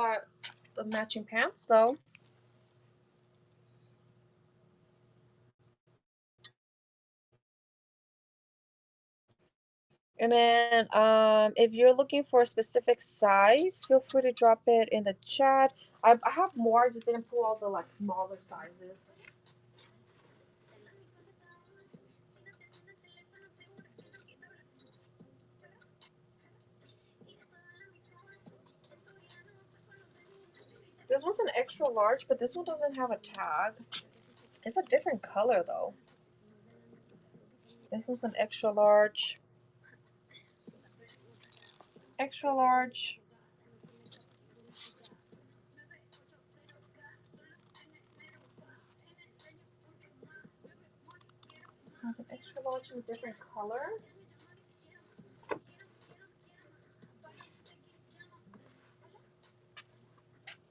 bought the matching pants though. And then if you're looking for a specific size, feel free to drop it in the chat. I have more, I just didn't pull all the like smaller sizes. This one's an extra large, but this one doesn't have a tag. It's a different color though. This one's an extra large. Extra large. Has an extra large in a different color.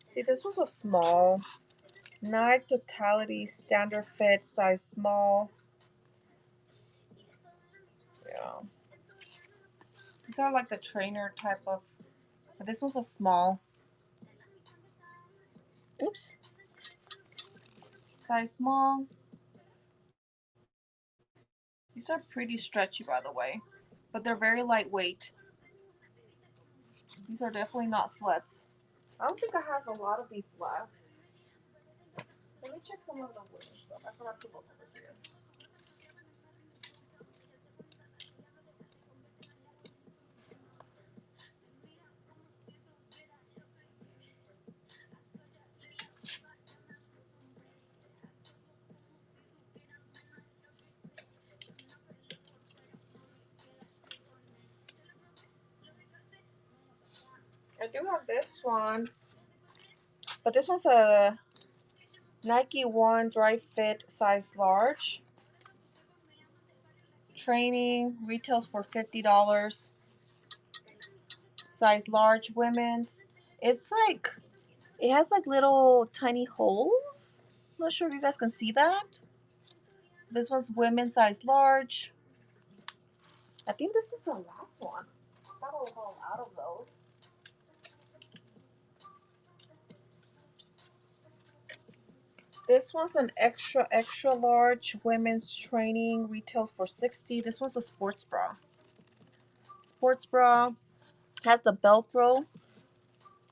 See, this was a small. Nike Totality Standard Fit size small. Yeah. These are like the trainer type of, but this was a small. Oops. Size small. These are pretty stretchy, by the way, but they're very lightweight. These are definitely not sweats. I don't think I have a lot of these left. Let me check some of the women's stuff. I forgot to look over here. I do have this one, but this one's a Nike One Dry Fit size large. Training retails for $50. Size large women's. It's like, it has like little tiny holes. I'm not sure if you guys can see that. This one's women's size large. I think this is the last one. I thought I was all out of those. This one's an extra large women's training, retails for $60. This one's a sports bra. Sports bra has the Velcro,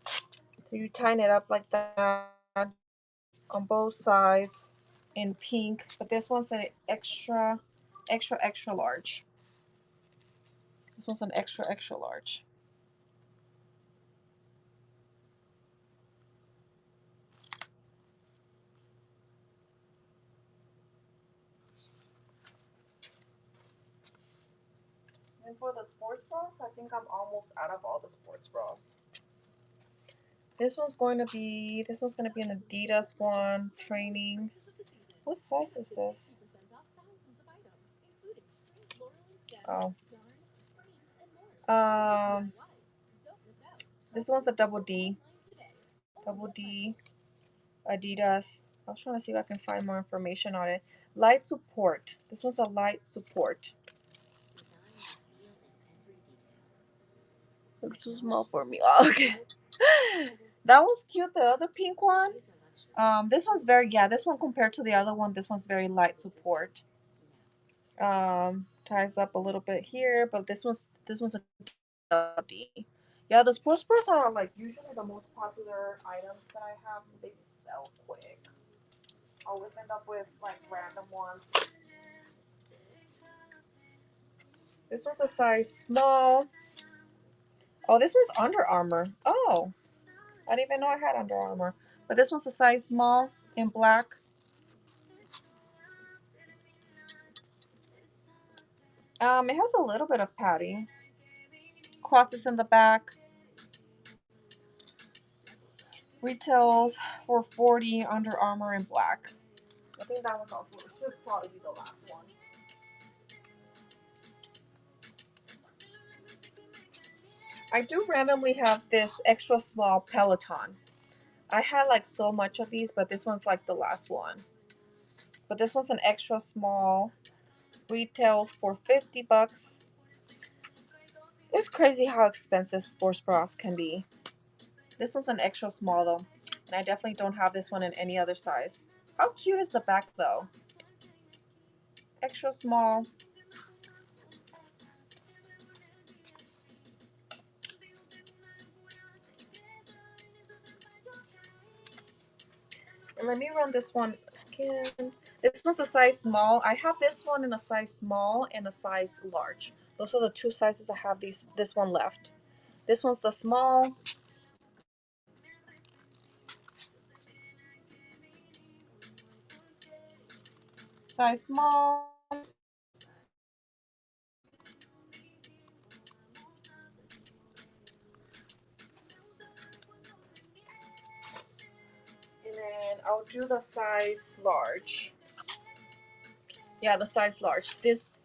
so you tighten it up like that on both sides in pink. But this one's an extra large. This one's an extra large. And for the sports bras, I think I'm almost out of all the sports bras. This one's gonna be an Adidas one, training. What size is this? Oh. This one's a double D. Double D. Adidas. I was trying to see if I can find more information on it. Light support. This one's a light support. Looks too small for me. Oh, okay. That was cute. The other pink one. This one's very, yeah, this one compared to the other one, this one's very light support. Ties up a little bit here, but this one's a D. Yeah, the sports bras are like usually the most popular items that I have. They sell quick. I always end up with like random ones. This one's a size small. Oh, this one's Under Armour. Oh, I didn't even know I had Under Armour. But this one's a size small in black. It has a little bit of padding. Crosses in the back. Retails for $40. Under Armour in black. I think that one's also should probably be the last one. I do randomly have this extra small Peloton. I had like so much of these, but this one's like the last one. But this one's an extra small. Retails for $50. It's crazy how expensive sports bras can be. This one's an extra small though. And I definitely don't have this one in any other size. How cute is the back though? Extra small. And let me run this one again. This one's a size small. I have this one in a size small and a size large. Those are the two sizes I have this one left. This one's the small. Size small. And then I'll do the size large. Yeah, the size large. This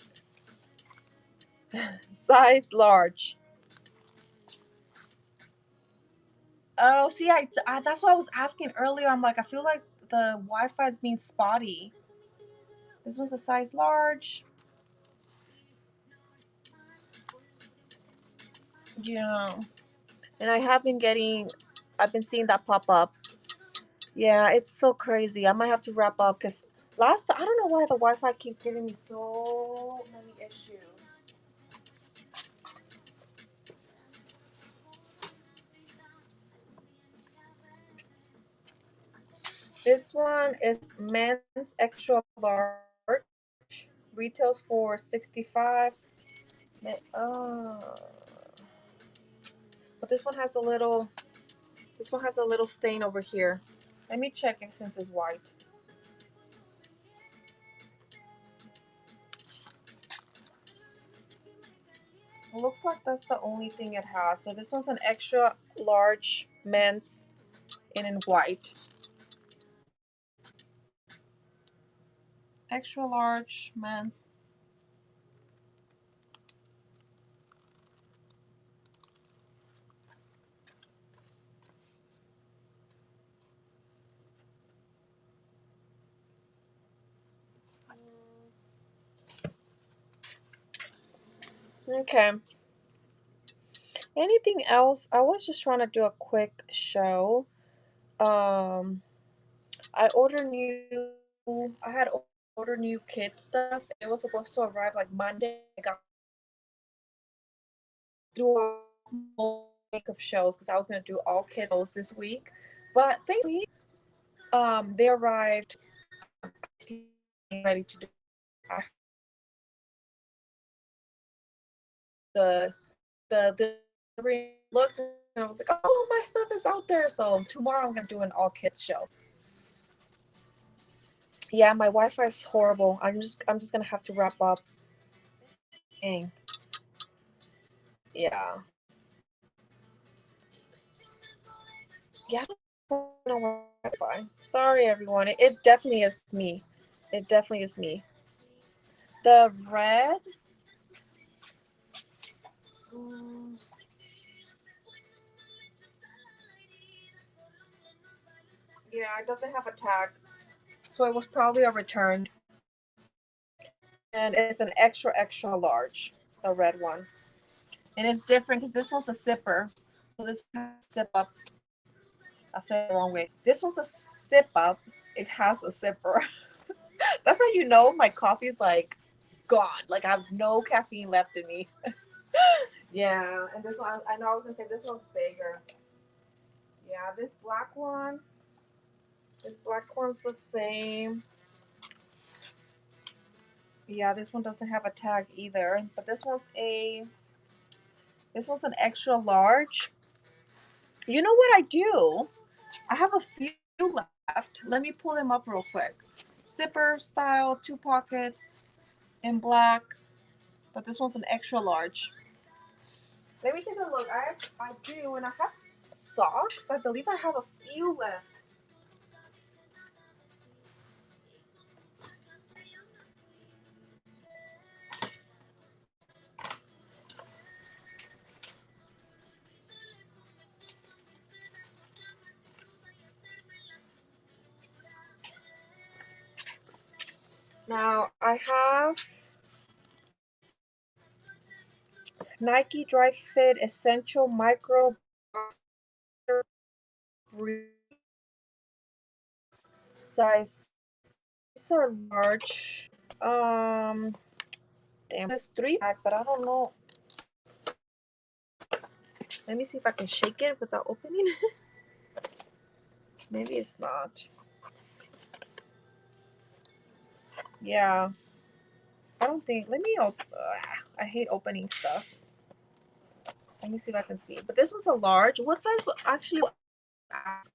size large. Oh, see, I that's what I was asking earlier. I'm like, I feel like the Wi-Fi is being spotty. This one's a size large. Yeah. And I've been seeing that pop up. Yeah, it's so crazy. I might have to wrap up because I don't know why the Wi-Fi keeps giving me so many issues. This one is men's extra large. Retails for 65. But this one has a little stain over here. Let me check it since it's white. It looks like that's the only thing it has. But this one's an extra large men's and in white. Extra large men's. Okay. Anything else? I was just trying to do a quick show. Um, I ordered new. I had ordered new kids stuff. It was supposed to arrive like Monday. I got through a whole week of shows because I was gonna do all kiddos this week, but thankfully, they arrived ready to do the the look. And I was like, oh, my stuff is out there. So tomorrow I'm gonna do an all kids show. Yeah, my Wi-Fi is horrible. I'm just gonna have to wrap up. Dang. Yeah. Yeah, I don't know Wi-Fi. Sorry, everyone. It definitely is me. It definitely is me. The red. mm, Yeah, it doesn't have a tag, so it was probably a return, and it's an extra extra large, the red one, and it's different because this one's a sipper. So this sip up. I said it the wrong way. This one's a sip up. It has a zipper. That's how you know my coffee's like gone. Like I have no caffeine left in me. Yeah, and this one, I know I was gonna say this one's bigger. Yeah, this black one's the same. Yeah, this one doesn't have a tag either, but this one's an extra large. You know what I do? I have a few left. Let me pull them up real quick. Zipper style, two pockets in black, but this one's an extra large. Let me take a look. I do, and I have socks. I believe I have a few left. Now I have Nike Dry Fit Essential Micro. Size. These are large. Damn, this 3-pack, but I don't know. Let me see if I can shake it without opening it. Maybe it's not. Yeah, I don't think. Let me open. I hate opening stuff. Let me see if I can see. But this was a large. What size? Actually, ask.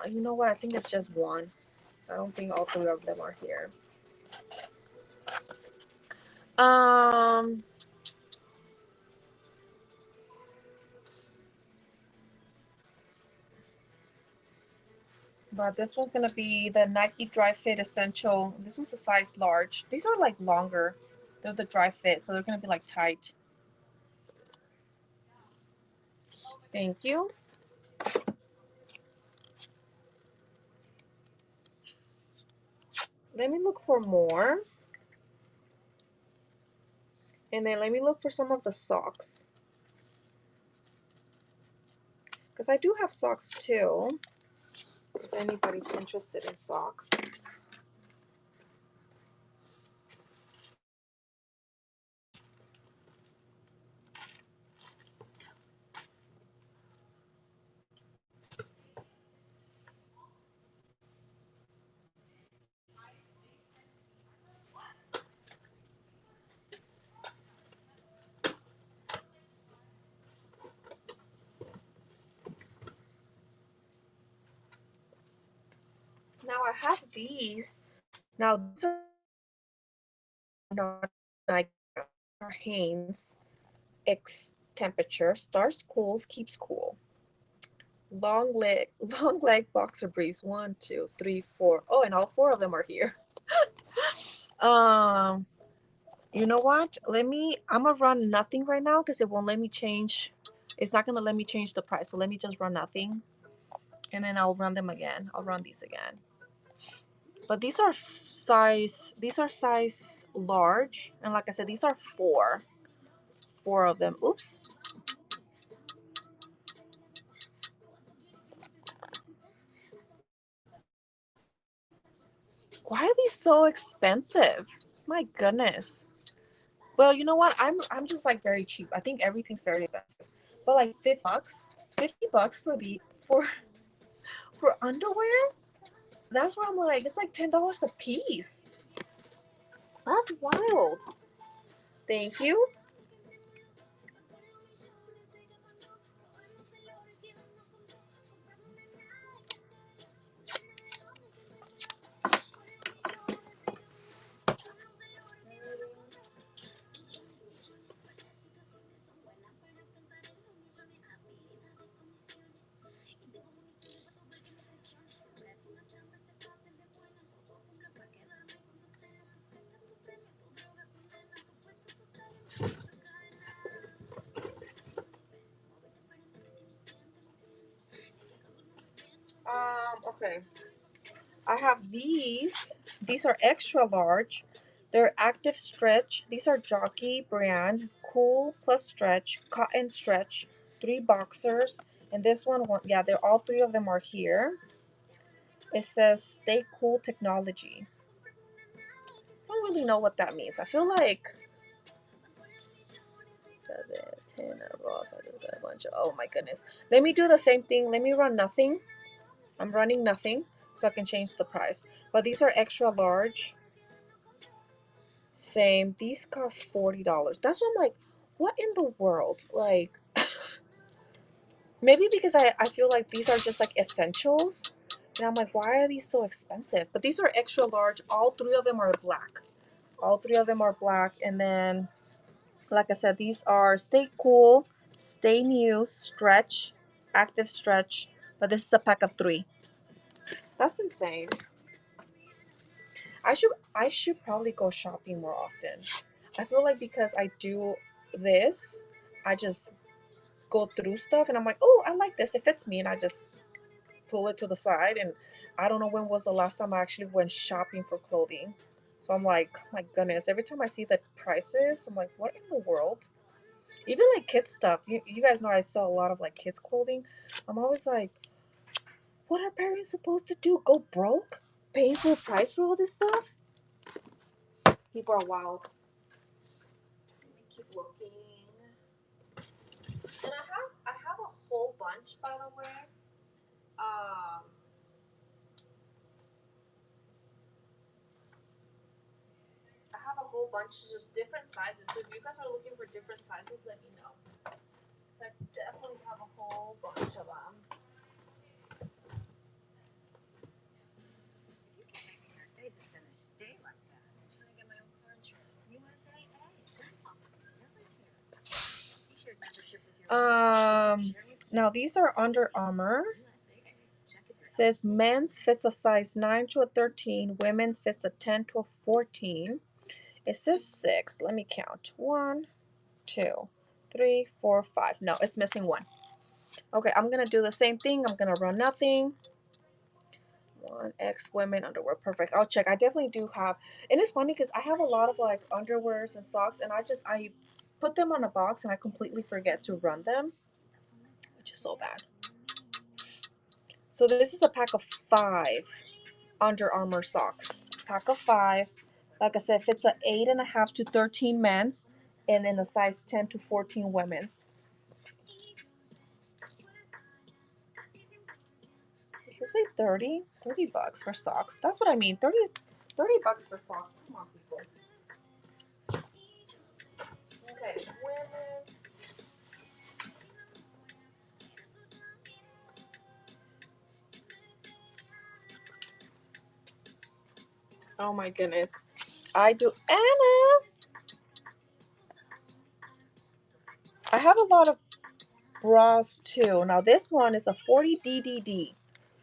You know what? I think it's just one. I don't think all three of them are here. Um, but this one's gonna be the Nike Dry Fit Essential. This one's a size large. These are like longer. They're the dry fit, so they're gonna be like tight. Thank you. Let me look for more. And then let me look for some of the socks. Because I do have socks too. If anybody's interested in socks. Now I have these. Now these are not Nike, are Hanes X temperature. Starts cool, keeps cool. Long leg boxer briefs. 1, 2, 3, 4. Oh, and all four of them are here. Um, you know what? I'm gonna run nothing right now because it won't let me change. It's not gonna let me change the price. So let me just run nothing. And then I'll run them again. I'll run these again. But these are size large. And like I said, these are four of them. Oops. Why are these so expensive? My goodness. Well, you know what? I'm just like very cheap. I think everything's very expensive. But like $50, $50 for underwear? That's why I'm like, it's like $10 a piece. That's wild. Thank you. Okay. I have these. These are extra large. They're active stretch. These are Jockey brand, cool plus stretch, cotton stretch, 3 boxers. And this one, yeah, they're all three of them are here. It says stay cool technology. I don't really know what that means. I feel like 10 Ross. I just got a bunch of, oh my goodness. Let me do the same thing. Let me run nothing. I'm running nothing so I can change the price. But these are extra large. Same. These cost $40. That's what I'm like, what in the world? Like, maybe because I feel like these are just like essentials. And I'm like, why are these so expensive? But these are extra large. All three of them are black. All three of them are black. And then, like I said, these are stay cool, stay new, stretch, active stretch. But this is a pack of 3. That's insane. I should probably go shopping more often. I feel like because I do this, I just go through stuff and I'm like, oh, I like this. It fits me, and I just pull it to the side. And I don't know when was the last time I actually went shopping for clothing. So I'm like, my goodness, every time I see the prices, I'm like, what in the world? Even like kids stuff. You guys know I sell a lot of like kids clothing. I'm always like, what are parents supposed to do? Go broke? Paying full price for all this stuff? People are wild. Let me keep looking. And I have a whole bunch, by the way. I have a whole bunch, just different sizes. So if you guys are looking for different sizes, let me know. So I definitely have a whole bunch of them. Now these are Under Armour. Says men's fits a size 9 to a 13, women's fits a 10 to a 14. It says 6. Let me count. 1, 2, 3, 4, 5. No, it's missing 1. Okay, I'm gonna do the same thing. I'm gonna run nothing. 1X women underwear. Perfect. I'll check. I definitely do have, and it's funny because I have a lot of like underwears and socks, and I put them on a box and I completely forget to run them, which is so bad. So this is a pack of 5 Under Armour socks. Pack of 5. Like I said, fits a 8.5 to 13 men's, and then a size 10 to 14 women's. Does it say 30? $30 for socks. That's what I mean. 30 bucks for socks. Come on, people. Okay, women's. Oh my goodness. I do. Anna! I have a lot of bras too. Now this one is a 40 DDD.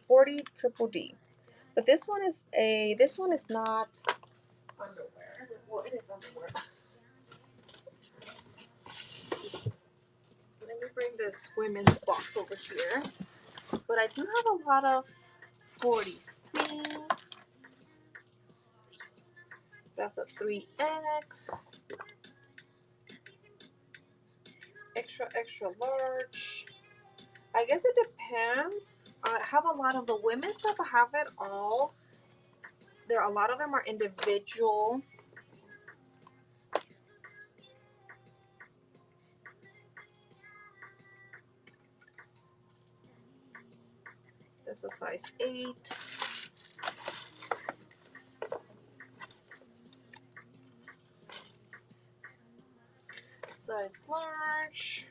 40 triple D. But this one is not underwear. Well, it is underwear. Let me bring this women's box over here. But I do have a lot of 40C. That's a 3X. Extra, extra large. I guess it depends. I have a lot of the women's stuff. I have it all. A lot of them are individual. This is size 8. Size large.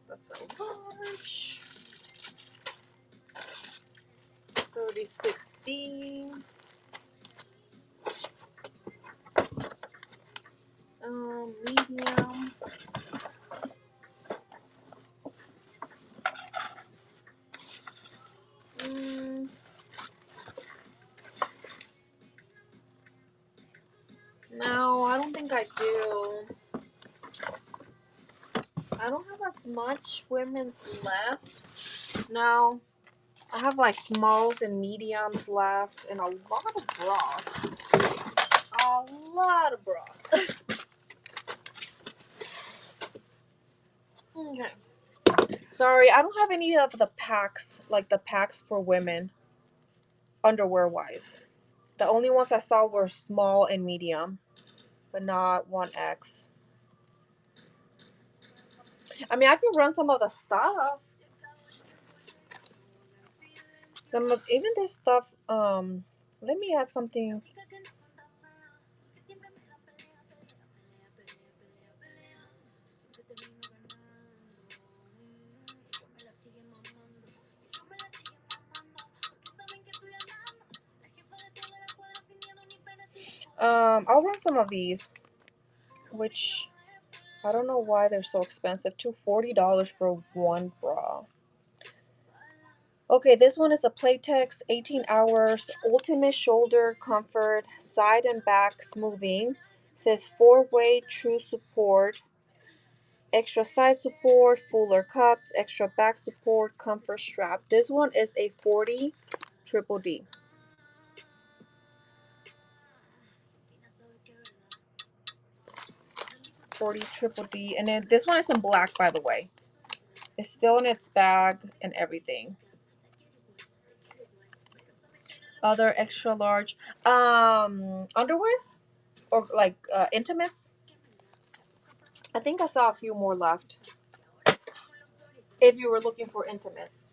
That's a large. 36D. Medium. No, I don't think I do. I don't have as much women's left. No. I have like smalls and mediums left and a lot of bras. A lot of bras. Okay. Sorry, I don't have any of the packs, like the packs for women, underwear wise. The only ones I saw were small and medium, but not 1X. I mean, I can run some of the stuff. Some of even this stuff. Let me add something. I'll run some of these, which I don't know why they're so expensive. $40 for one bra. Okay, this one is a Playtex 18 hours ultimate shoulder comfort side and back smoothing. It says 4-way true support, extra side support, fuller cups, extra back support, comfort strap. This one is a 40 triple D. 40 triple D. And then this one is in black, by the way. It's still in its bag and everything. Other extra large. Underwear? Or like intimates? I think I saw a few more left. If you were looking for intimates.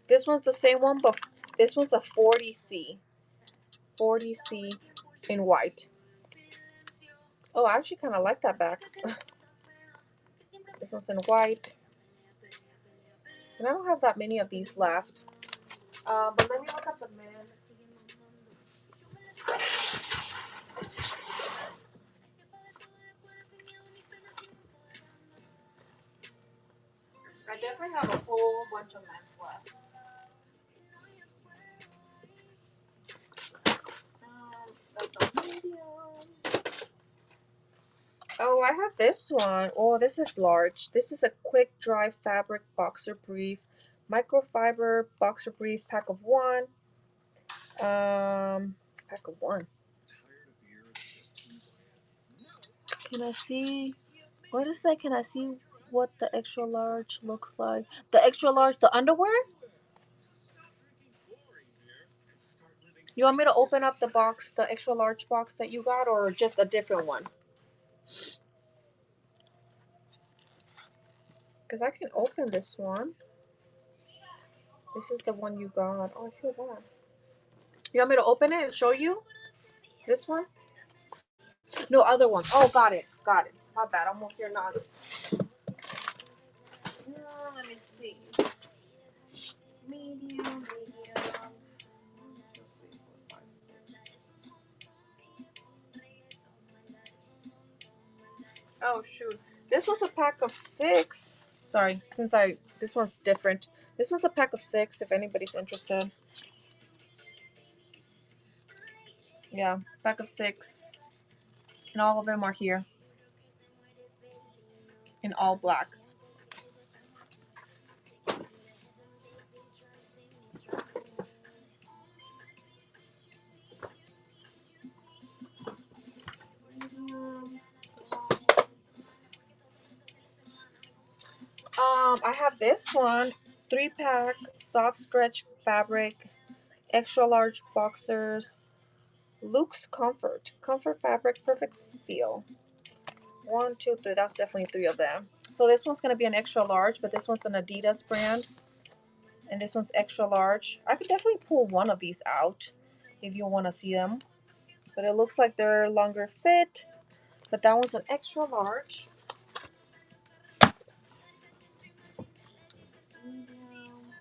This one's the same one, but this one's a 40C. 40C in white. Oh, I actually kind of like that bag. This one's in white. And I don't have that many of these left. But let me look at the men's. I definitely have a whole bunch of men's left. The medium. Oh, I have this one. Oh, this is large. This is a quick dry fabric boxer brief. Microfiber boxer brief, pack of one. Pack of one. Can I see? What is that? Can I see what the extra large looks like? The extra large, the underwear? You want me to open up the box, the extra large box that you got, or just a different one? Because I can open this one. This is the one you got. Oh, I feel bad. You want me to open it and show you? This one? No, other one. Oh, got it. Got it. My bad. I'm over here not. Let me see. Medium, medium. 1, 2, 3, 4, 5, 6. Oh, shoot. This was a pack of 6. Sorry, this one's different. This was a pack of 6 if anybody's interested. Yeah, pack of 6. And all of them are here. In all black. I have this one. 3-pack, soft stretch fabric, extra large boxers, Luke's Comfort. Comfort fabric, perfect feel. 1, 2, 3. That's definitely 3 of them. So this one's going to be an extra large, but this one's an Adidas brand. And this one's extra large. I could definitely pull one of these out if you want to see them. But it looks like they're longer fit. But that one's an extra large. Medium.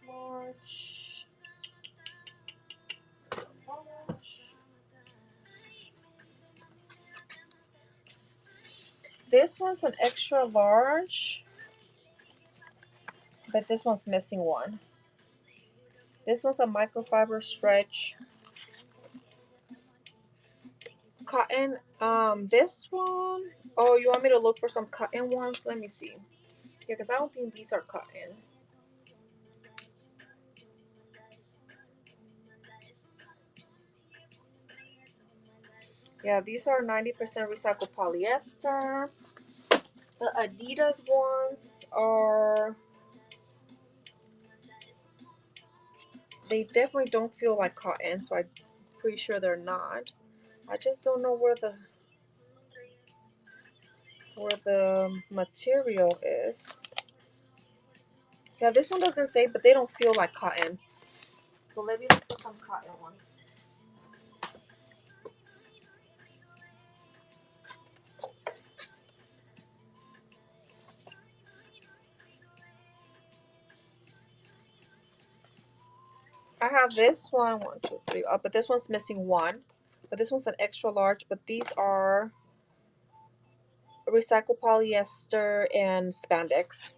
Large. Large. This one's an extra large. But this one's missing one. This one's a microfiber stretch. Cotton. This one. Oh, you want me to look for some cotton ones? Let me see. Yeah, because I don't think these are cotton. Yeah, these are 90% recycled polyester. The Adidas ones are. They definitely don't feel like cotton, so I'm pretty sure they're not. I just don't know where the material is. Yeah, this one doesn't say, but they don't feel like cotton. So let me look for some cotton ones. I have this one, 1, 2, 3. But this one's missing one. But this one's an extra large. But these are recycled polyester and spandex.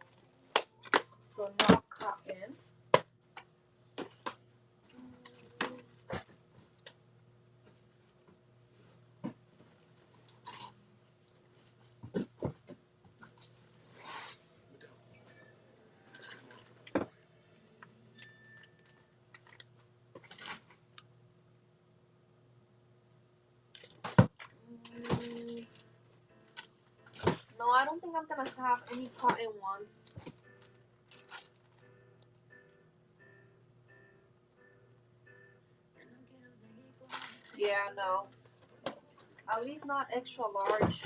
So not cotton. don't think I'm gonna have any cotton ones. Yeah, no. At least not extra large.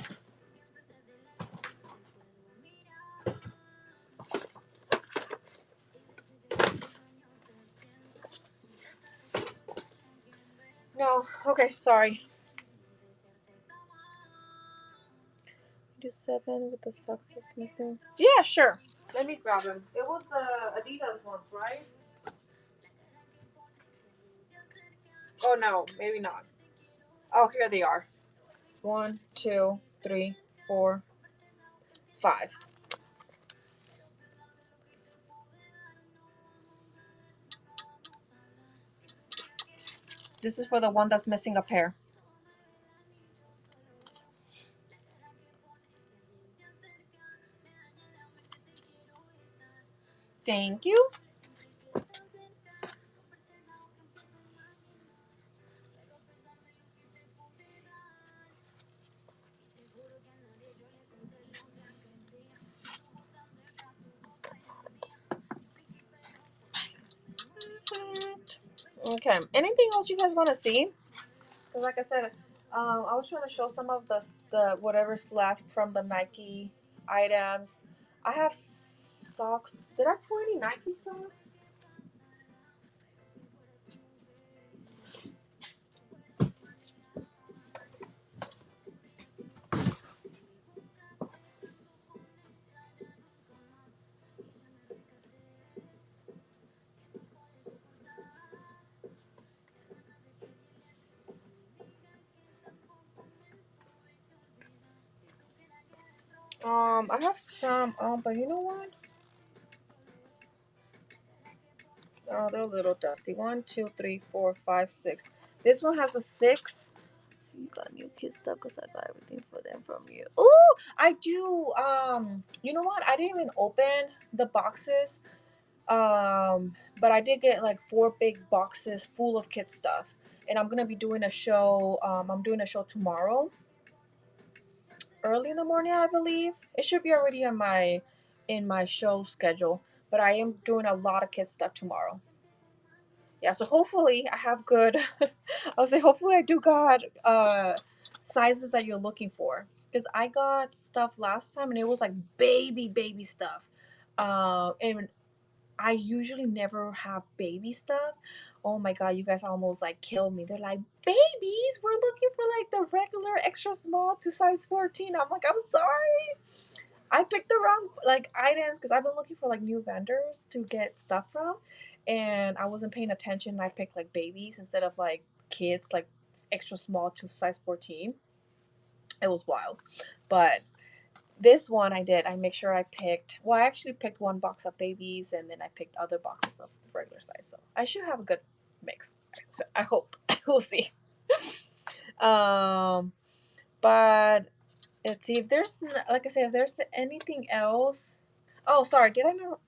No. Okay, sorry. Do 7 with the socks that's missing. Yeah, sure. Let me grab them. It was the Adidas ones, right? Oh no, maybe not. Oh, here they are. 1, 2, 3, 4, 5. This is for the one that's missing a pair. Thank you. Okay. Anything else you guys want to see? Because like I said, I was trying to show some of the whatever's left from the Nike items. I have socks. Did I pull any Nike socks? I have some. But you know what? Oh, they're a little dusty. 1, 2, 3, 4, 5, 6. This one has a 6. You got new kids stuff because I got everything for them from you. Oh, I do. You know what? I didn't even open the boxes. But I did get like 4 big boxes full of kid stuff, and I'm gonna be doing a show. I'm doing a show tomorrow, early in the morning, I believe. It should be already in my show schedule, but I am doing a lot of kid stuff tomorrow. Yeah, so hopefully I have good. I'll say hopefully I do got sizes that you're looking for, because I got stuff last time and it was like baby stuff. And I usually never have baby stuff. Oh my god, you guys almost like killed me. They're like, babies, we're looking for like the regular extra small to size 14. I'm like, I'm sorry. I picked the wrong like items because I've been looking for like new vendors to get stuff from, and I wasn't paying attention. I picked like babies instead of like kids, like extra small to size 14. It was wild. But this one I did. I make sure I picked. Well, I actually picked one box of babies, and then I picked other boxes of the regular size. So I should have a good mix. I hope. We'll see. Um, but let's see if there's like I said, if there's anything else. Oh, sorry. Did I not?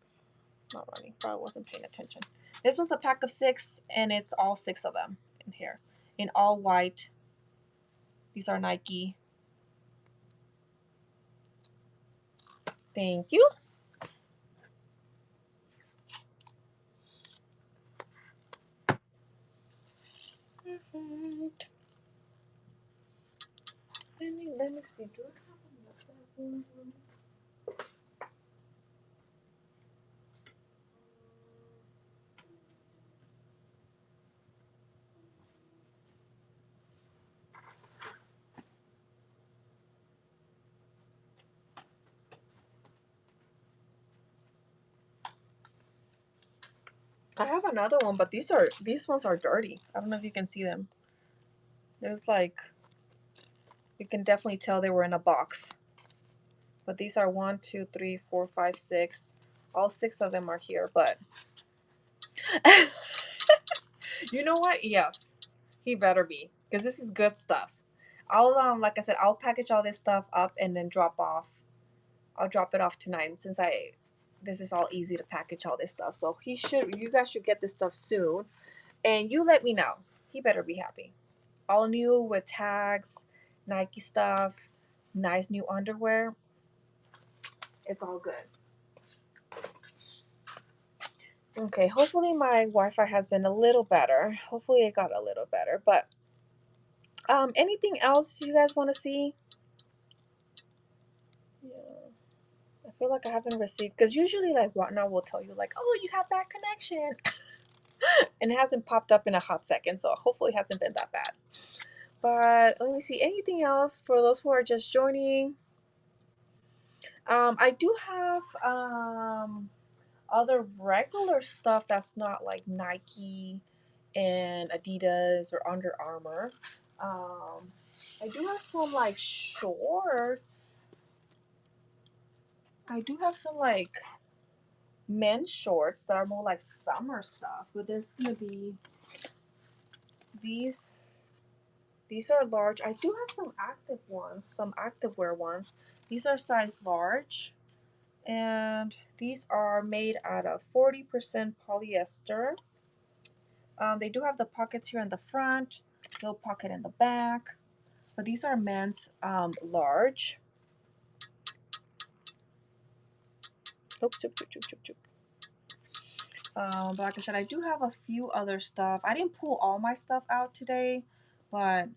Not running. Probably wasn't paying attention. This one's a pack of 6, and it's all 6 of them in here, in all white. These are Nike. Thank you. Perfect. Let me see. Do I have enough? I have another one, but these ones are dirty. I don't know if you can see them. There's like, you can definitely tell they were in a box. But these are 1, 2, 3, 4, 5, 6. All 6 of them are here, but you know what? Yes, he better be, because this is good stuff. I'll like I said, I'll package all this stuff up and then drop off. I'll drop it off tonight since this is all easy to package all this stuff. So you guys should get this stuff soon, and you let me know. He better be happy. All new with tags, Nike stuff, nice new underwear. It's all good. Okay, hopefully my Wi-Fi has been a little better. Hopefully it got a little better. But anything else you guys want to see? Yeah. I feel like I haven't received, because usually like Whatnot will tell you like, oh, you have bad connection. And it hasn't popped up in a hot second, so hopefully it hasn't been that bad. But let me see, anything else for those who are just joining? I do have other regular stuff that's not like Nike and Adidas or Under Armour. I do have some like shorts. I do have some like men's shorts that are more like summer stuff, but there's gonna be these. These are large. I do have some active ones, some activewear ones. These are size large, and these are made out of 40% polyester. They do have the pockets here in the front, little pocket in the back, but these are men's large. Oops, oops, oops, oops, oops. But like I said, I do have a few other stuff. I didn't pull all my stuff out today, but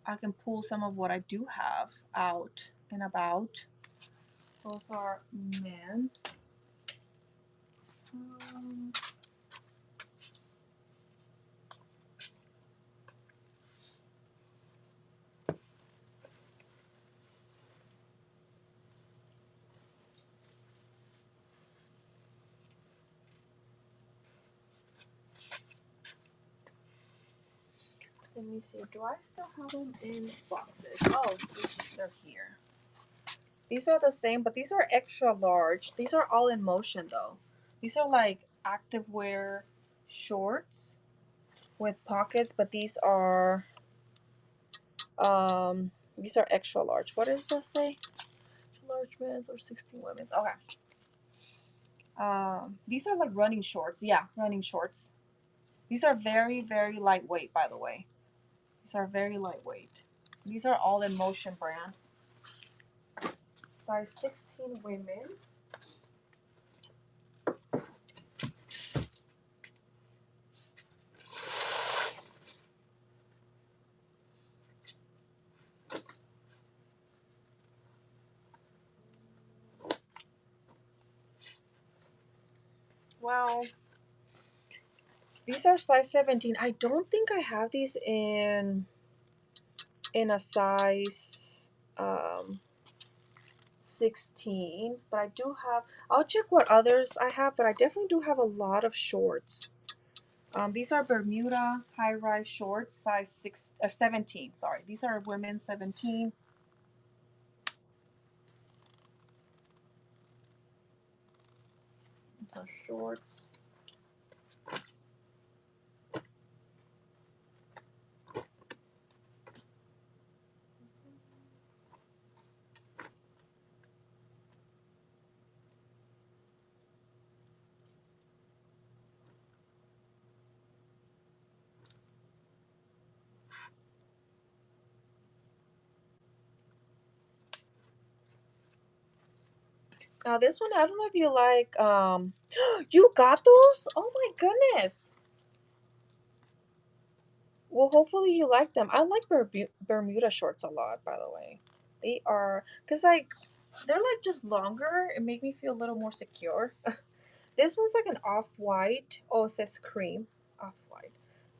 I can pull some of what I do have out and about. Those are men's. Um, Let me see. Do I still have them in boxes? Oh, they're here. These are the same, but these are extra large. These are all in motion though. These are like activewear shorts with pockets, but these are extra large. What does that say? Extra large men's or 16 women's. Okay. These are like running shorts. Yeah, running shorts. These are very, very lightweight, by the way. These are very lightweight. These are all in motion brand. Size 16 women. Wow. These are size 17. I don't think I have these in a size 16, but I do have, I'll check what others I have, but I definitely do have a lot of shorts. These are Bermuda high-rise shorts, size 17. Sorry, these are women 17. These are shorts. Now this one, I don't know if you like. You got those? Oh my goodness. Well, hopefully you like them. I like Bermuda shorts a lot, by the way. They are, cause like they're like just longer and make me feel a little more secure. This one's like an off-white. Oh, it says cream. Off-white.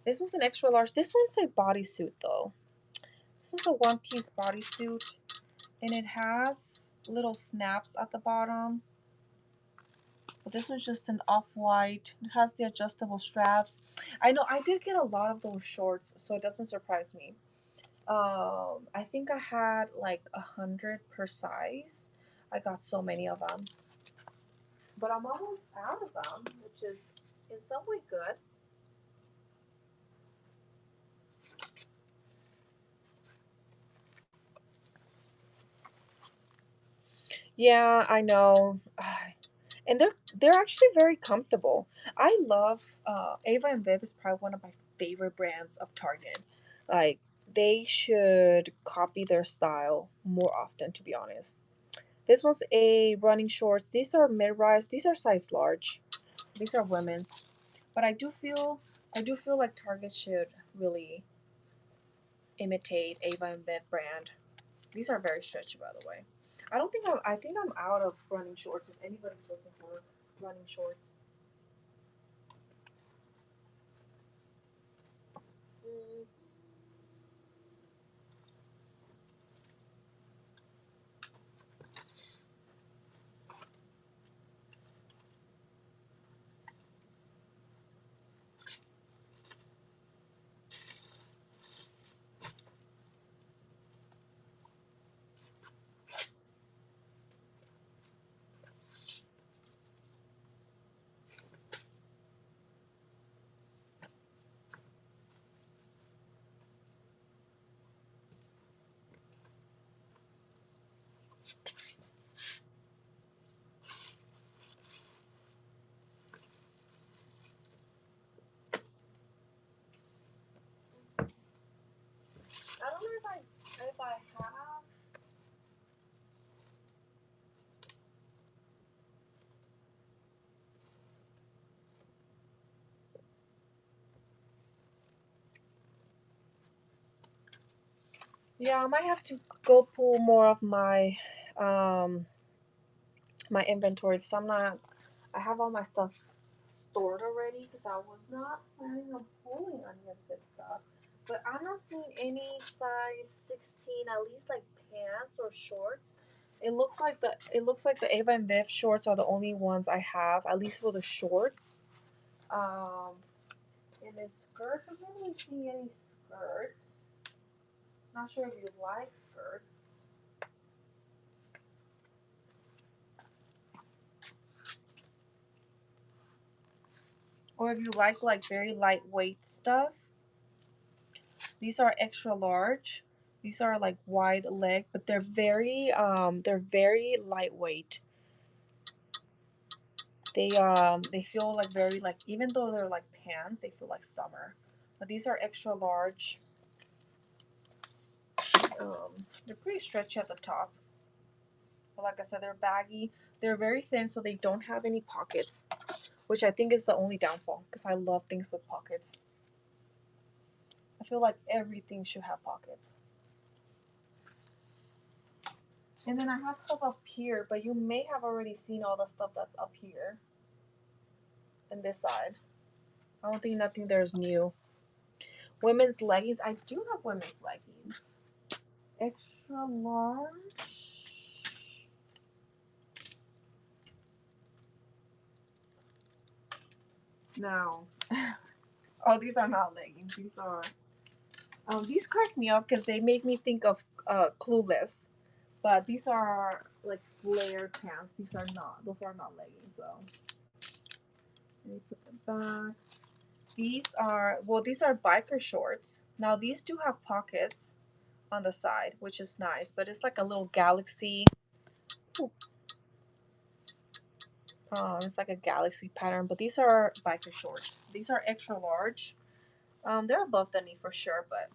This one's an extra large. This one's a bodysuit though. This one's a one-piece bodysuit, and it has little snaps at the bottom. But this one's just an off-white. It has the adjustable straps. I know I did get a lot of those shorts, so it doesn't surprise me. I think I had like 100 per size. I got so many of them, but I'm almost out of them, which is in some way good. Yeah, I know. And they're actually very comfortable. I love Ava and Viv is probably one of my favorite brands of Target. Like they should copy their style more often, to be honest. This one's a running shorts. These are mid-rise. These are size large. These are women's. But I do feel like Target should really imitate Ava and Bev brand. These are very stretchy, by the way. I think I'm out of running shorts. If anybody's looking for running shorts. Mm, I don't know if I have. Yeah, I might have to go pull more of um my inventory because I'm not. I have all my stuff stored already because I was not planning on pulling any of this stuff. But I'm not seeing any size 16, at least like pants or shorts. It looks like the Ava and Viv shorts are the only ones I have, at least for the shorts. Um, and then skirts, I'm not really seeing any skirts. Not sure if you like skirts or if you like very lightweight stuff. These are extra large. These are like wide leg, but they're very lightweight. They feel like very like, even though they're like pants, they feel like summer. But these are extra large. They're pretty stretchy at the top. But like I said, they're baggy. They're very thin, so they don't have any pockets, which I think is the only downfall because I love things with pockets. I feel like everything should have pockets. And then I have stuff up here, but you may have already seen all the stuff that's up here and this side. I don't think nothing there's new. Women's leggings. I do have women's leggings. Extra large. No. Oh, these are not leggings. These crack me up because they make me think of Clueless. But these are like flared pants. These are not. Those are not leggings. So let me put them back. These are biker shorts. Now these do have pockets on the side, which is nice, but it's like a little galaxy. It's like a galaxy pattern, but these are biker shorts. These are extra large. They're above the knee for sure, but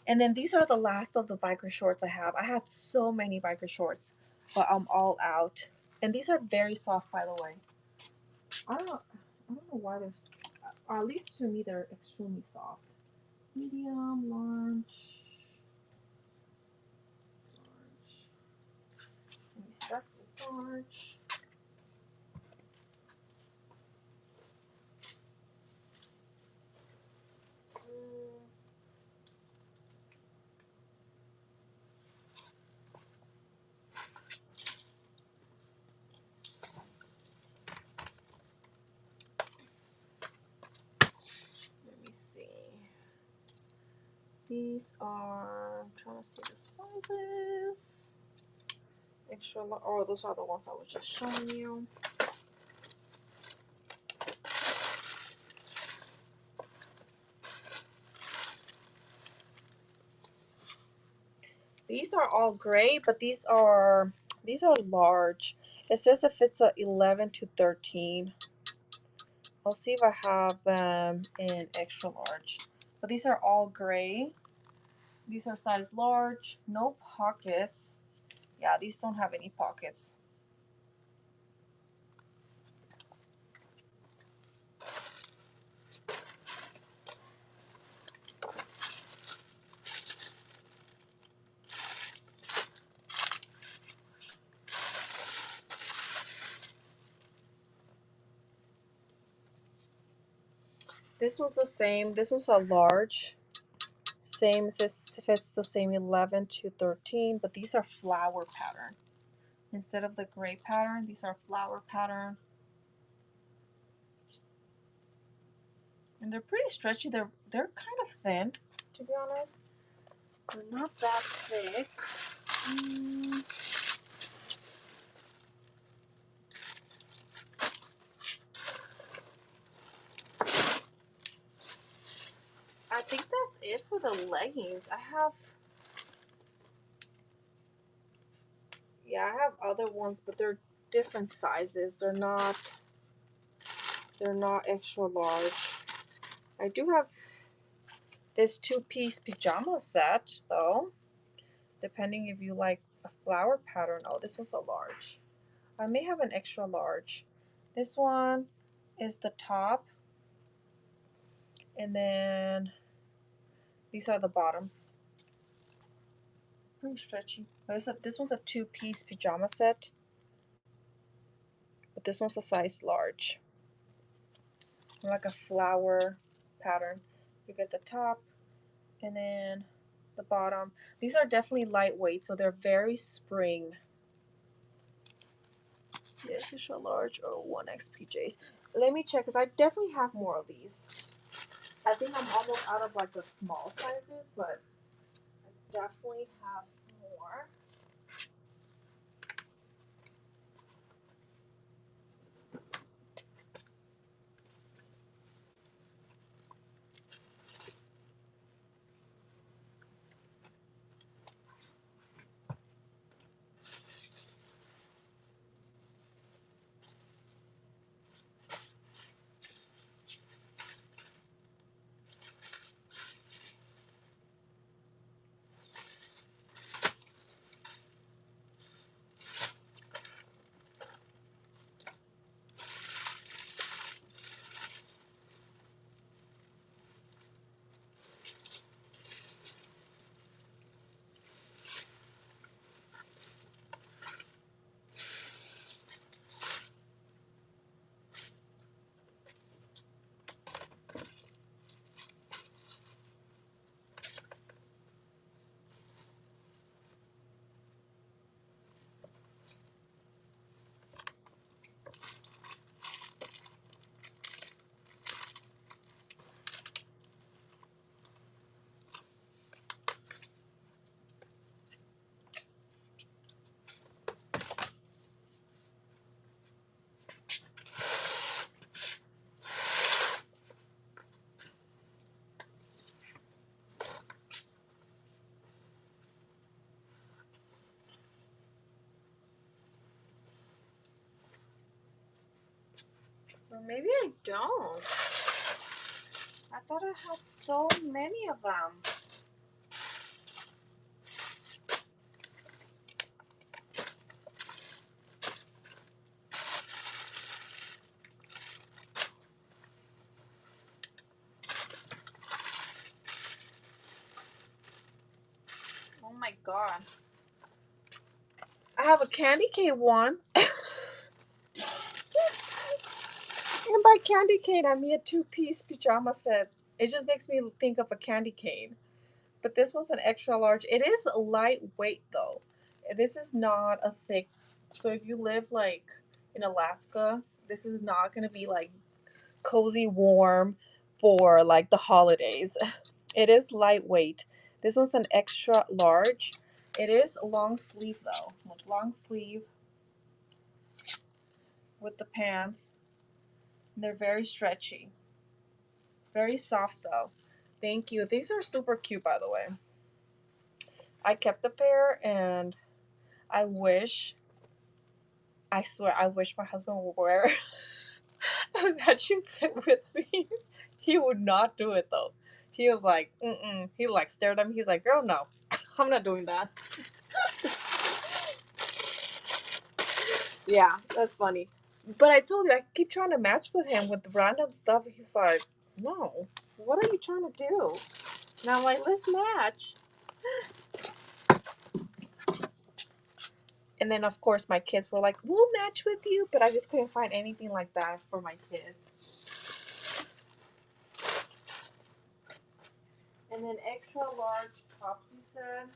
and then these are the last of the biker shorts I have. I had so many biker shorts, but I'm all out. And these are very soft, by the way. I don't know why they're, or at least to me they're extremely soft. Medium, large, large. Let me see, that's large. Mm, Let me see. These are, I'm trying to see the sizes. Extra large. Oh, those are the ones I was just showing you. These are all gray, but these are large. It says if it's a 11 to 13. I'll see if I have them in extra large. But these are all gray. These are size large, no pockets. Yeah, these don't have any pockets. This one's the same. This one's a large. Same, fits the same 11 to 13, but these are flower pattern. Instead of the gray pattern, these are flower pattern. And they're pretty stretchy. They're kind of thin, to be honest. They're not that thick. I think that's it for the leggings. I have other ones, but they're different sizes. They're not extra large. I do have this two-piece pajama set though, depending if you like a flower pattern. Oh, this one's a large. I may have an extra large. This one is the top, and then these are the bottoms. Pretty stretchy. This one's a two-piece pajama set, but this one's a size large. Like a flower pattern. You get the top and then the bottom. These are definitely lightweight, so they're very spring. Yeah, extra large or 1X PJs. Let me check because I definitely have more of these. I think I'm almost out of like the small sizes, but I definitely have more. Or maybe I don't. I thought I had so many of them. Oh my god. I have a candy cane one. And by candy cane, I mean a two-piece pajama set. It just makes me think of a candy cane. But this was an extra large. It is lightweight though. This is not a thick. So if you live like in Alaska, this is not going to be like cozy warm for like the holidays. It is lightweight. This one's an extra large. It is long sleeve though. Long sleeve with the pants. And they're very stretchy. Very soft though. Thank you. These are super cute, by the way. I kept a pair and I swear, I wish my husband would wear a matching set with me. He would not do it though. He was like, mm-mm. He like stared at me. He's like, girl, no, I'm not doing that. Yeah, that's funny. But I told you, I keep trying to match with him with random stuff. He's like, no, what are you trying to do? And I'm like, let's match. And then, of course, my kids were like, we'll match with you. But I just couldn't find anything like that for my kids. And then extra large tops, you said?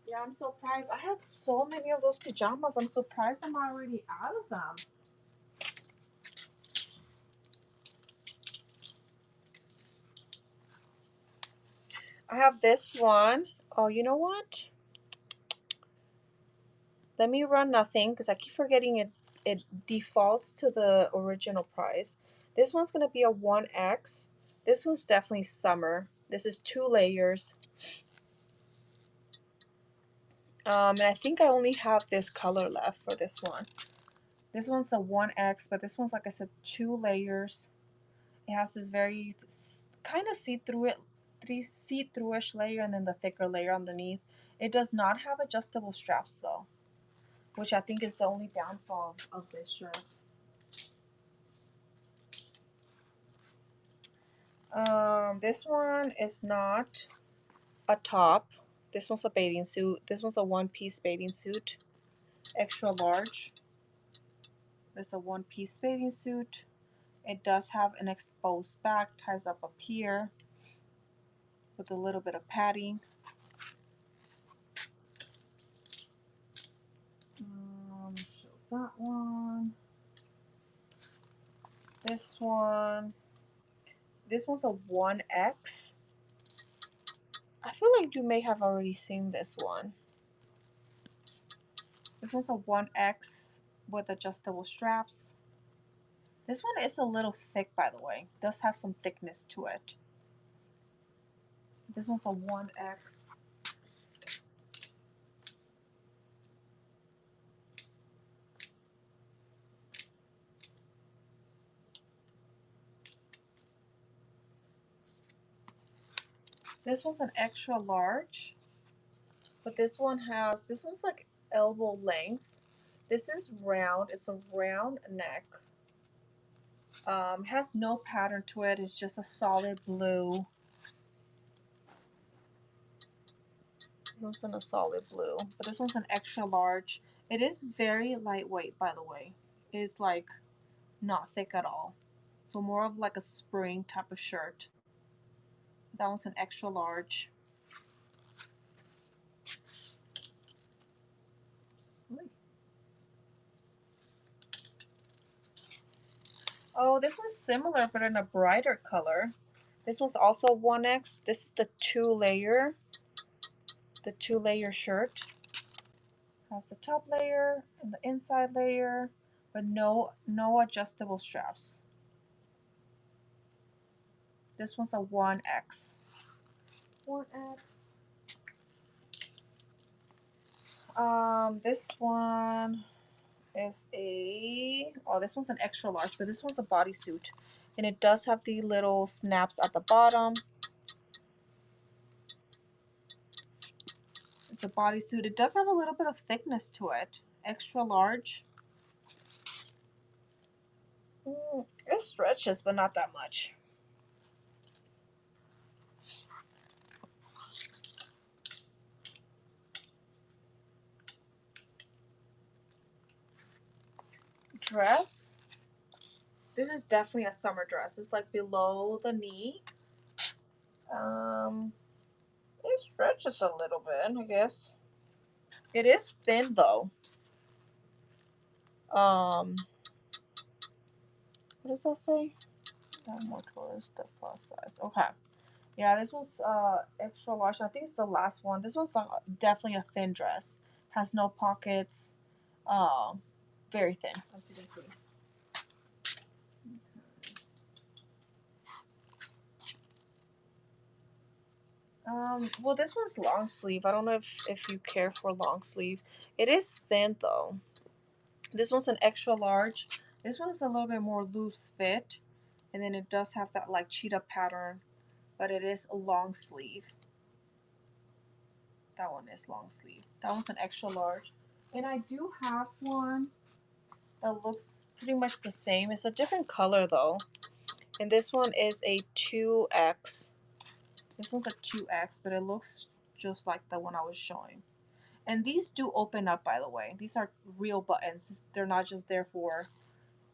Yeah, I'm surprised. I have so many of those pajamas. I'm surprised I'm already out of them. I have this one. Oh, you know what? Let me run nothing because I keep forgetting it defaults to the original price. This one's going to be a 1X. This one's definitely summer. This is 2 layers. And I think I only have this color left for this one. This one's a 1X, but this one's, like I said, 2 layers. It has this very kind of see-through-ish layer and then the thicker layer underneath. It does not have adjustable straps though, which I think is the only downfall of this shirt. This one is not a top. This one's a bathing suit. This one's a one-piece bathing suit, extra large. It's a one-piece bathing suit. It does have an exposed back, ties up here with a little bit of padding. Show that one. This one. This one's a 1X. I feel like you may have already seen this one. This one's a 1X with adjustable straps. This one is a little thick, by the way. It does have some thickness to it. This one's a 1X. This one's an extra large. But this one's like elbow length. This is round. It's a round neck. Has no pattern to it. It's just a solid blue. This one's in a solid blue, but this one's an extra large. It is very lightweight, by the way. It is like not thick at all. So more of like a spring type of shirt. That one's an extra large. Oh, this one's similar, but in a brighter color. This one's also 1X. This is the 2-layer. The 2-layer shirt. Has the top layer and the inside layer, but no adjustable straps. This one's a 1X. 1X. This one is this one's an extra large, but this one's a bodysuit, and it does have the little snaps at the bottom. It's a bodysuit. It does have a little bit of thickness to it. Extra large. It stretches, but not that much. Dress. This is definitely a summer dress. It's like below the knee. It stretches a little bit, I guess. It is thin though. What does that say? More towards the plus size. Okay. Yeah, this one's extra large. I think it's the last one. This one's like definitely a thin dress. Has no pockets. Very thin, as you can see. Well, this one's long sleeve. I don't know if you care for long sleeve. It is thin though. This one's an extra large. This one is a little bit more loose fit, and then it does have that like cheetah pattern, but it is a long sleeve. That one is long sleeve. That one's an extra large. And I do have one that looks pretty much the same. It's a different color though. And this one is a 2X. This one's a 2X, but it looks just like the one I was showing. And these do open up, by the way. These are real buttons. They're not just there for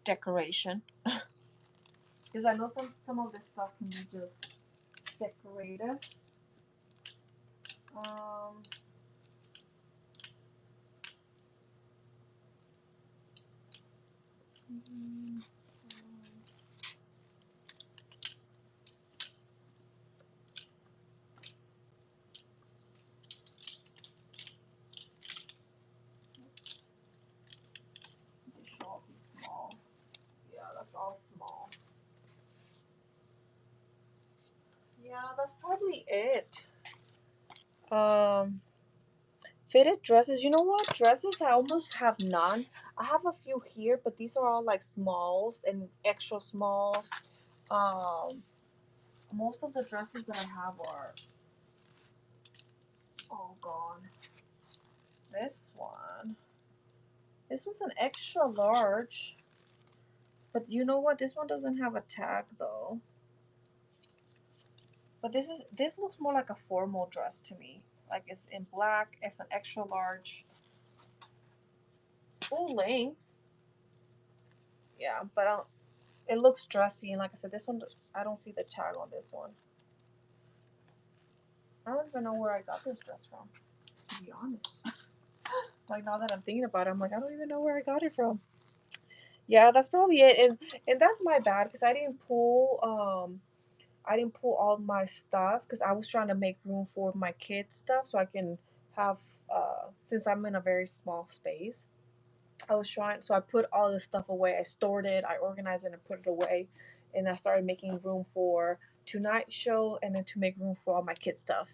decoration. Because I know some of this stuff can be just decorative. Um, they should all be small. Yeah, that's all small. Yeah, that's probably it. Um, Fitted dresses. You know what? Dresses I almost have none. I have a few here, but these are all like smalls and extra smalls. Um, Most of the dresses that I have are all gone. This one. This was an extra large. But you know what? This one doesn't have a tag though. But this looks more like a formal dress to me. Like it's in black. It's an extra large. Full length. Yeah, but it looks dressy. And like I said, this one, I don't see the tag on this one. I don't even know where I got this dress from, to be honest. Like now that I'm thinking about it, I'm like, I don't even know where I got it from. Yeah, that's probably it. And that's my bad because I didn't pull all my stuff because I was trying to make room for my kids' stuff so I can have since I'm in a very small space. I was trying, so I put all this stuff away. I stored it, I organized it, and put it away, and I started making room for tonight's show and then to make room for all my kids' stuff.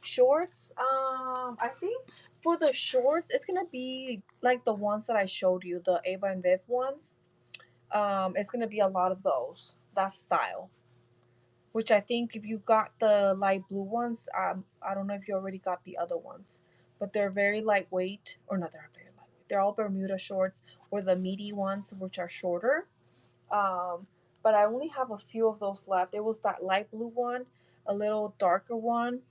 Shorts, I think for the shorts, it's gonna be like the ones that I showed you, the Ava and Viv ones. It's gonna be a lot of those. That style. Which I think if you got the light blue ones, I don't know if you already got the other ones, but they're very lightweight, or not, they're very lightweight. They're all Bermuda shorts, or the meaty ones, which are shorter. Um, but I only have a few of those left. It was that light blue one, a little darker one.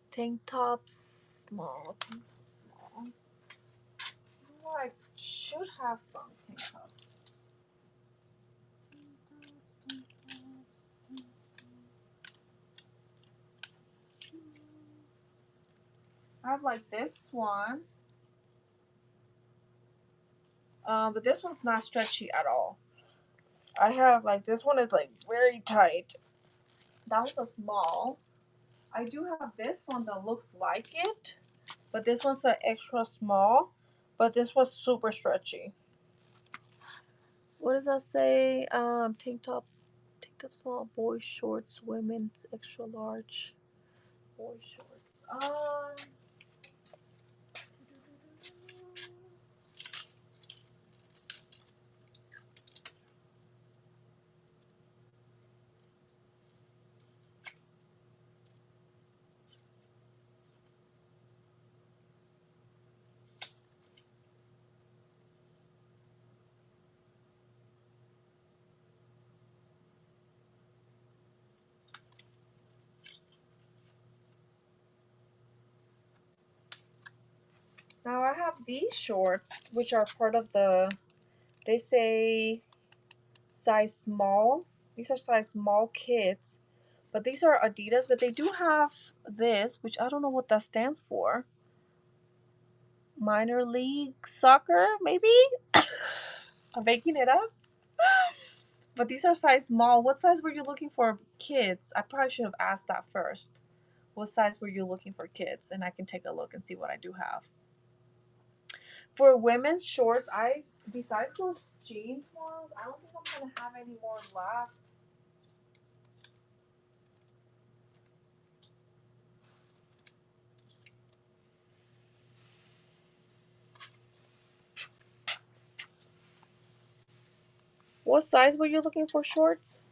Tank tops, small, tank tops, small. Oh, I should have some tank tops. I have like this one. But this one's not stretchy at all. I have like this one is like very tight. That was a small. I do have this one that looks like it, but this one's an extra small. But this was super stretchy. What does that say? Tank top small, boy shorts, women's extra large, boy shorts. Now I have these shorts, which are part of the. They say size small. These are size small kids. But these are Adidas, but they do have this, which I don't know what that stands for. Minor league soccer, maybe? I'm making it up. But these are size small. What size were you looking for kids? I probably should have asked that first. What size were you looking for kids? And I can take a look and see what I do have. For women's shorts, besides those jeans ones, I don't think I'm gonna have any more left. What size were you looking for shorts?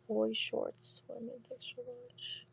Boy shorts, women's extra large.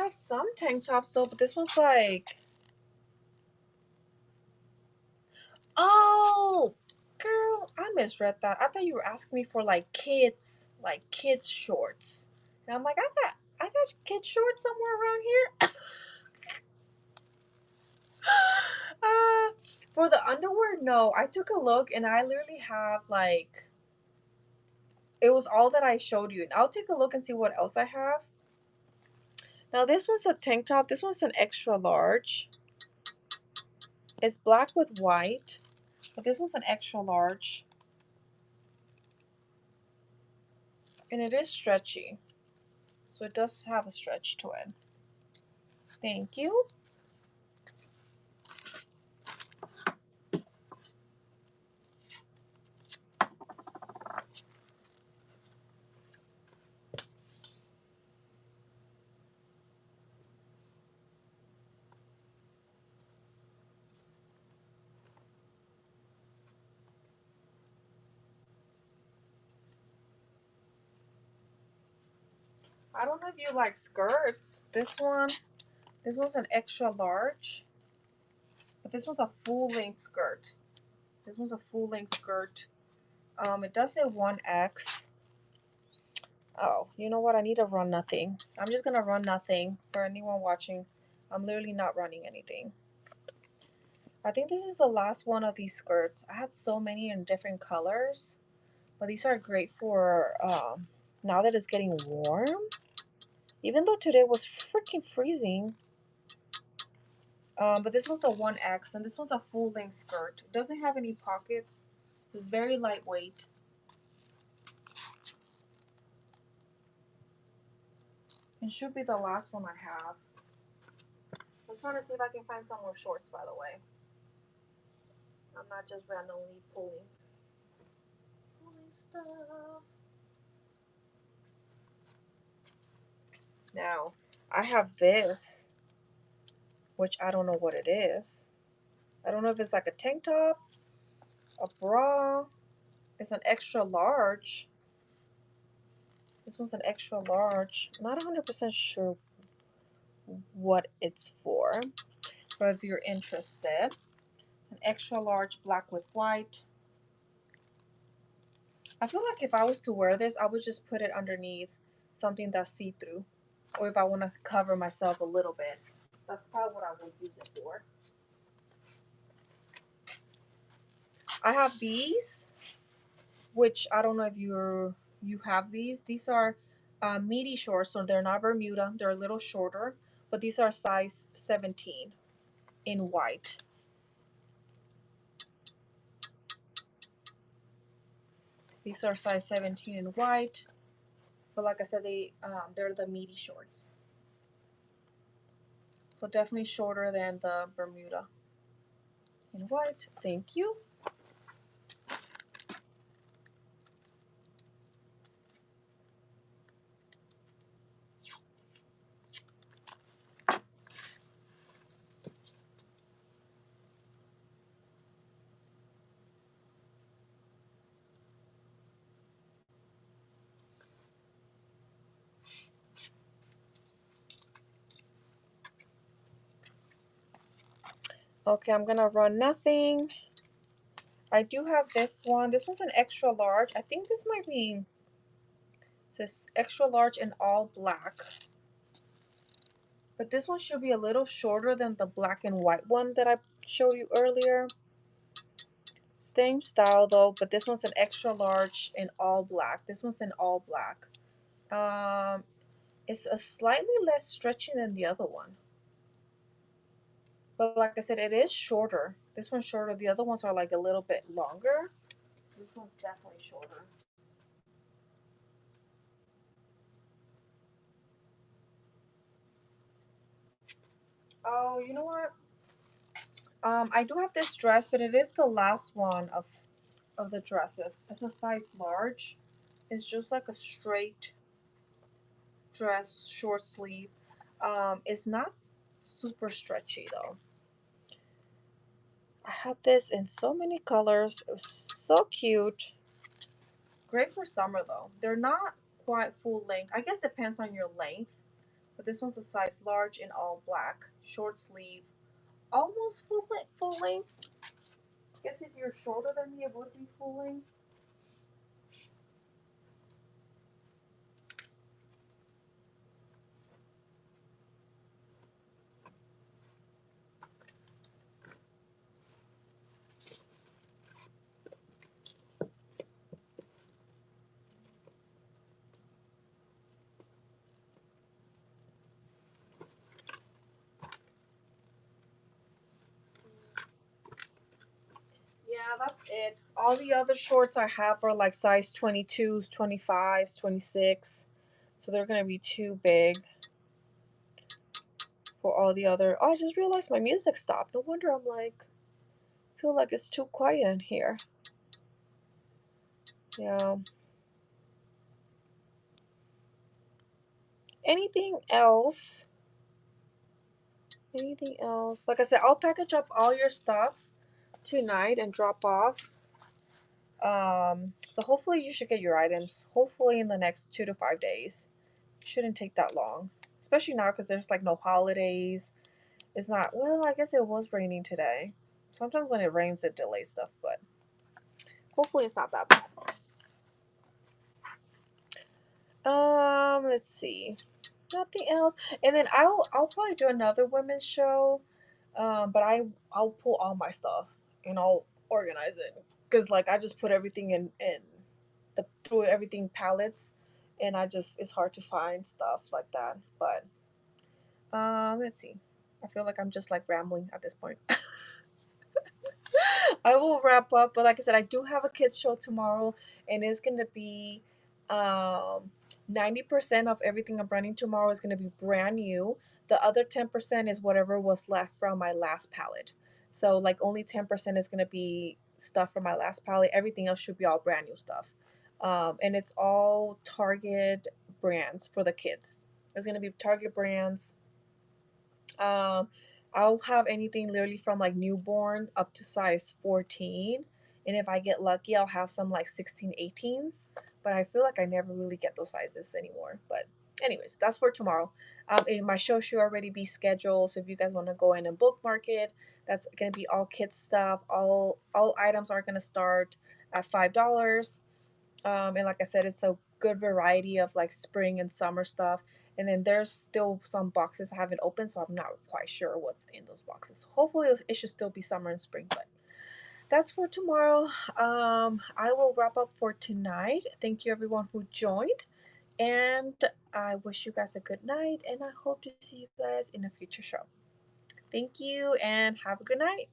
have some tank tops though, but this one's like, oh, girl, I misread that. I thought you were asking me for like kids shorts. And I'm like, I got kids shorts somewhere around here. uh, for the underwear, no. I took a look and I literally have like, it was all that I showed you. And I'll take a look and see what else I have. Now this one's a tank top. This one's an extra large. It's black with white, but this one's an extra large. And it is stretchy. So it does have a stretch to it. Thank you. I don't know if you like skirts. This one's an extra large. But this one's a full length skirt. This one's a full length skirt. It does say 1X. Oh, you know what? I need to run nothing. I'm just gonna run nothing for anyone watching. I'm literally not running anything. I think this is the last one of these skirts. I had so many in different colors, but these are great for now that it's getting warm. Even though today was freaking freezing. But this one's a 1X, and this one's a full length skirt. It doesn't have any pockets. It's very lightweight. It should be the last one I have. I'm trying to see if I can find some more shorts, by the way. I'm not just randomly pulling stuff. Now, I have this, which I don't know what it is. I don't know if it's like a tank top, a bra. It's an extra large. This one's an extra large. Not 100% sure what it's for, but if you're interested, an extra large black with white. I feel like if I was to wear this, I would just put it underneath something that's see-through, or if I want to cover myself a little bit. That's probably what I would use it for. I have these, which I don't know if you have these. These are midi shorts, so they're not Bermuda. They're a little shorter, but these are size 17 in white. These are size 17 in white, but like I said, they're the midi shorts. So definitely shorter than the Bermuda in white. Thank you. Okay, I'm gonna run nothing. I do have this one. This one's an extra large. I think this might be this extra large in all black. But this one should be a little shorter than the black and white one that I showed you earlier. Same style though, but this one's an extra large in all black. This one's in all black. It's a slightly less stretchy than the other one. But like I said, it is shorter. This one's shorter. The other ones are like a little bit longer. This one's definitely shorter. Oh, you know what? I do have this dress, but it is the last one of the dresses. It's a size large. It's just like a straight dress, short sleeve. It's not super stretchy though. I have this in so many colors. It was so cute. Great for summer though. They're not quite full length. I guess it depends on your length. But this one's a size large in all black, short sleeve, almost full length. Full length. I guess if you're shorter than me, it would be full length. Yeah, that's it. All the other shorts I have are like size 22s, 25s, 26. So they're going to be too big for all the other. Oh, I just realized my music stopped. No wonder I'm like, feel like it's too quiet in here. Yeah. Anything else? Anything else? Like I said, I'll package up all your stuff tonight and drop off. So hopefully you should get your items. Hopefully in the next 2 to 5 days. Shouldn't take that long, especially now because there's like no holidays. It's not. Well, I guess it was raining today. Sometimes when it rains, it delays stuff, but hopefully it's not that bad. Let's see. Nothing else. And then I'll probably do another women's show. But I'll pull all my stuff and I'll organize it because like I just put everything in the through everything pallets, and I just it's hard to find stuff like that. But let's see. I feel like I'm just like rambling at this point. I will wrap up, but like I said, I do have a kids show tomorrow, and it's gonna be um 90% of everything I'm running tomorrow is gonna be brand new. The other 10% is whatever was left from my last palette. So like only 10% is gonna be stuff from my last palette. Everything else should be all brand new stuff. And it's all Target brands for the kids. It's gonna be Target brands. um, I'll have anything literally from like newborn up to size 14. And if I get lucky, I'll have some like 16, 18s. But I feel like I never really get those sizes anymore. But anyways, that's for tomorrow. And my show should already be scheduled. So if you guys want to go in and bookmark it, that's gonna be all kids stuff. All items are gonna start at $5. And like I said, it's a good variety of like spring and summer stuff. And then there's still some boxes I haven't opened, so I'm not quite sure what's in those boxes. Hopefully, it should still be summer and spring, but that's for tomorrow. I will wrap up for tonight. Thank you, everyone who joined. And I wish you guys a good night, and I hope to see you guys in a future show. Thank you, and have a good night.